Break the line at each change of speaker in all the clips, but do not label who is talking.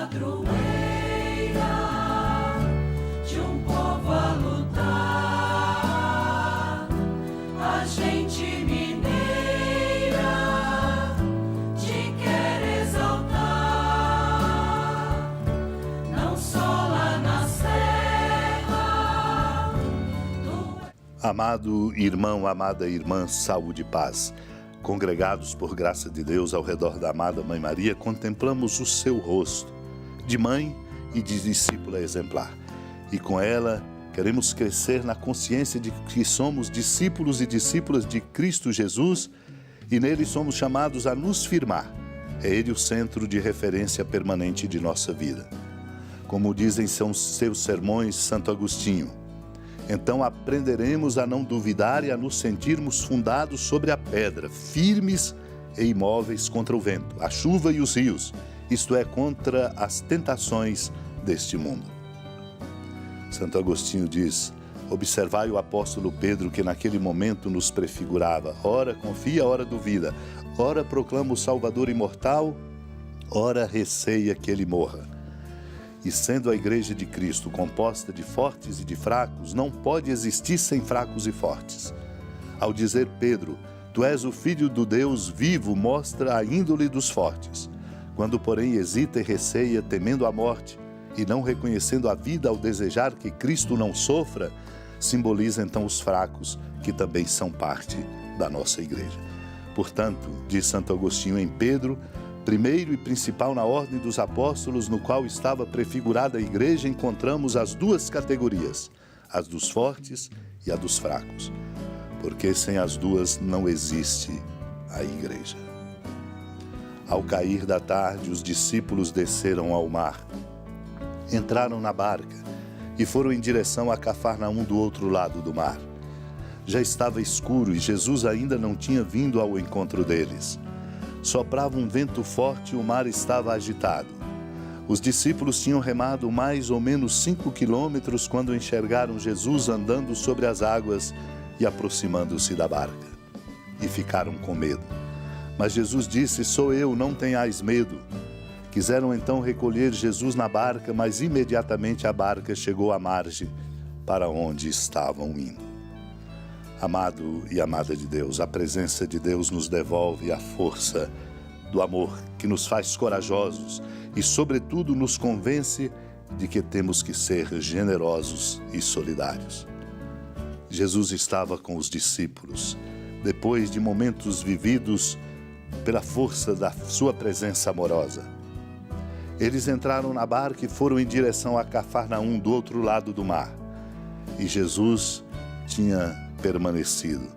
padroeira de um povo a lutar, a gente mineira te quer exaltar, não só lá na serra.
Amado irmão, amada irmã, saúde e paz. Congregados por graça de Deus ao redor da amada Mãe Maria, contemplamos o seu rosto, de mãe e de discípula exemplar. E com ela, queremos crescer na consciência de que somos discípulos e discípulas de Cristo Jesus e nele somos chamados a nos firmar. É ele o centro de referência permanente de nossa vida. Como dizem seus sermões Santo Agostinho, então aprenderemos a não duvidar e a nos sentirmos fundados sobre a pedra, firmes e imóveis contra o vento, a chuva e os rios, isto é, contra as tentações deste mundo. Santo Agostinho diz: observai o apóstolo Pedro que naquele momento nos prefigurava, ora confia, ora duvida, ora proclama o Salvador imortal, ora receia que ele morra. E sendo a Igreja de Cristo composta de fortes e de fracos, não pode existir sem fracos e fortes. Ao dizer Pedro, tu és o Filho do Deus vivo, mostra a índole dos fortes. Quando, porém, hesita e receia, temendo a morte, e não reconhecendo a vida ao desejar que Cristo não sofra, simboliza então os fracos, que também são parte da nossa Igreja. Portanto, diz Santo Agostinho em Pedro, primeiro e principal na ordem dos apóstolos, no qual estava prefigurada a igreja, encontramos as duas categorias, as dos fortes e a dos fracos, porque sem as duas não existe a igreja. Ao cair da tarde, os discípulos desceram ao mar, entraram na barca e foram em direção a Cafarnaum do outro lado do mar. Já estava escuro e Jesus ainda não tinha vindo ao encontro deles. Soprava um vento forte e o mar estava agitado. Os discípulos tinham remado mais ou menos 5 quilômetros quando enxergaram Jesus andando sobre as águas e aproximando-se da barca. E ficaram com medo. Mas Jesus disse: sou eu, não tenhais medo. Quiseram então recolher Jesus na barca, mas imediatamente a barca chegou à margem para onde estavam indo. Amado e amada de Deus, a presença de Deus nos devolve a força do amor que nos faz corajosos e, sobretudo, nos convence de que temos que ser generosos e solidários. Jesus estava com os discípulos, depois de momentos vividos pela força da sua presença amorosa. Eles entraram na barca e foram em direção a Cafarnaum, do outro lado do mar. E Jesus tinha permanecido.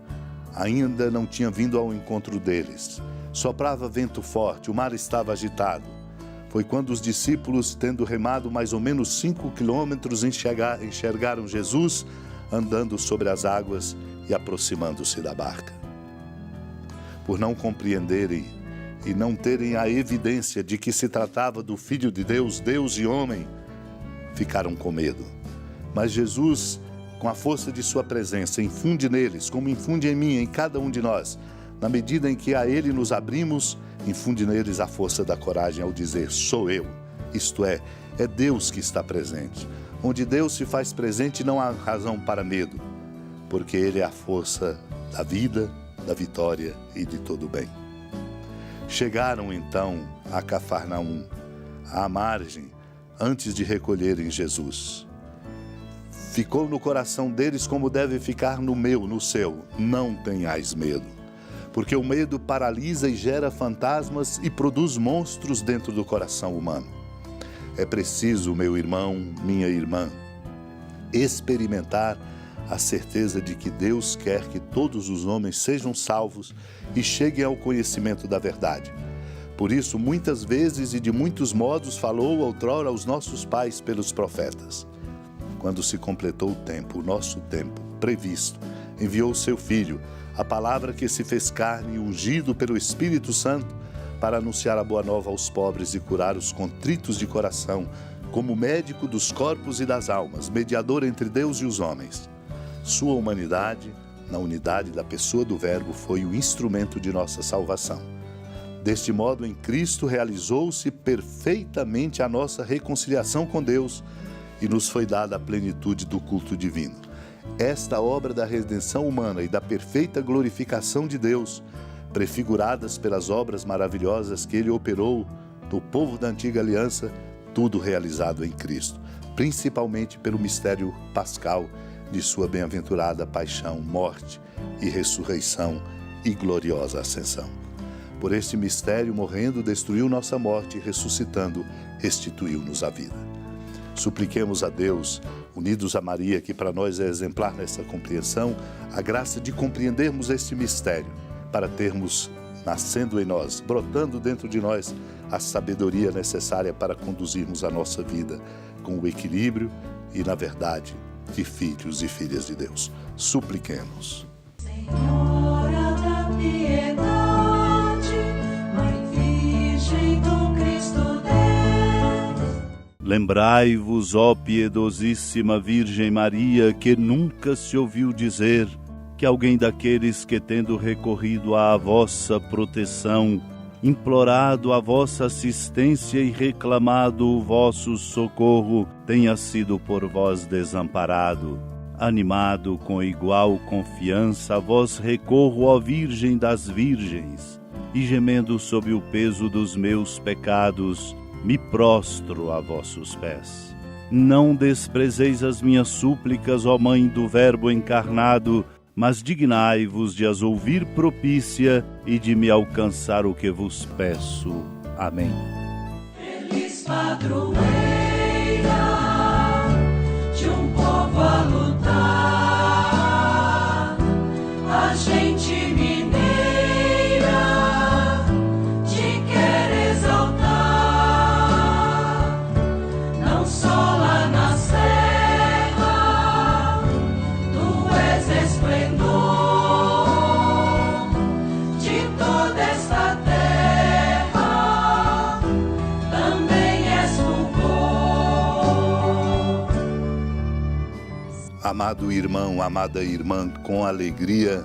Ainda não tinha vindo ao encontro deles. Soprava vento forte, o mar estava agitado. Foi quando os discípulos, tendo remado mais ou menos 5 quilômetros, enxergaram Jesus andando sobre as águas e aproximando-se da barca. Por não compreenderem e não terem a evidência de que se tratava do Filho de Deus, Deus e homem, ficaram com medo. Mas Jesus, com a força de sua presença, infunde neles, como infunde em mim, em cada um de nós. Na medida em que a Ele nos abrimos, infunde neles a força da coragem ao dizer, sou eu. Isto é Deus que está presente. Onde Deus se faz presente, não há razão para medo, porque Ele é a força da vida, da vitória e de todo o bem. Chegaram então a Cafarnaum, à margem, antes de recolherem Jesus. Ficou no coração deles como deve ficar no meu, no seu. Não tenhais medo, porque o medo paralisa e gera fantasmas e produz monstros dentro do coração humano. É preciso, meu irmão, minha irmã, experimentar a certeza de que Deus quer que todos os homens sejam salvos e cheguem ao conhecimento da verdade. Por isso, muitas vezes e de muitos modos falou outrora aos nossos pais pelos profetas. Quando se completou o tempo, o nosso tempo previsto, enviou seu Filho, a palavra que se fez carne, ungido pelo Espírito Santo, para anunciar a boa nova aos pobres e curar os contritos de coração, como médico dos corpos e das almas, mediador entre Deus e os homens. Sua humanidade, na unidade da pessoa do Verbo, foi o instrumento de nossa salvação. Deste modo, em Cristo realizou-se perfeitamente a nossa reconciliação com Deus e nos foi dada a plenitude do culto divino. Esta obra da redenção humana e da perfeita glorificação de Deus, prefiguradas pelas obras maravilhosas que Ele operou no povo da antiga aliança, tudo realizado em Cristo, principalmente pelo mistério pascal de sua bem-aventurada paixão, morte e ressurreição e gloriosa ascensão. Por este mistério, morrendo, destruiu nossa morte e ressuscitando, restituiu-nos a vida. Supliquemos a Deus, unidos a Maria, que para nós é exemplar nessa compreensão, a graça de compreendermos este mistério, para termos, nascendo em nós, brotando dentro de nós, a sabedoria necessária para conduzirmos a nossa vida com o equilíbrio e, na verdade, de filhos e filhas de Deus. Supliquemos.
Senhora da piedade, Mãe Virgem do Cristo Deus.
Lembrai-vos, ó piedosíssima Virgem Maria, que nunca se ouviu dizer que alguém daqueles que, tendo recorrido à vossa proteção, implorado a vossa assistência e reclamado o vosso socorro, tenha sido por vós desamparado. Animado com igual confiança, a vós recorro, ó Virgem das Virgens, e gemendo sob o peso dos meus pecados, me prostro a vossos pés. Não desprezeis as minhas súplicas, ó Mãe do Verbo encarnado, mas dignai-vos de as ouvir propícia e de me alcançar o que vos peço. Amém.
Feliz padroeira de um povo a lutar, a gente mineira te quer exaltar, não só lá na serra, tu és esplendor de toda esta terra, também és fulgor.
Amado irmão, amada irmã, com alegria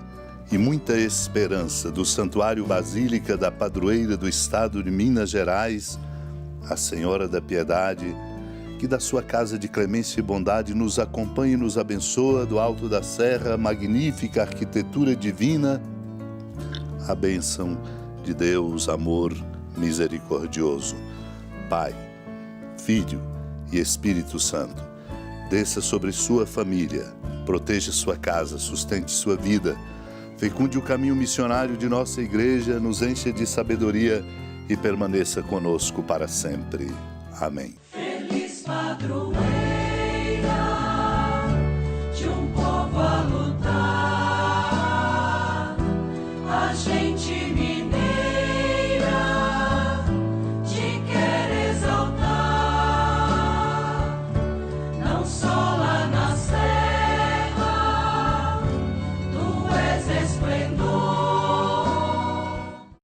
e muita esperança do Santuário Basílica da Padroeira do Estado de Minas Gerais, a Senhora da Piedade, que da sua casa de clemência e bondade nos acompanhe e nos abençoa do alto da serra, magnífica arquitetura divina, a bênção de Deus, amor misericordioso, Pai, Filho e Espírito Santo, desça sobre sua família, proteja sua casa, sustente sua vida, fecunde o caminho missionário de nossa igreja, nos encha de sabedoria e permaneça conosco para sempre. Amém.
Feliz padroeira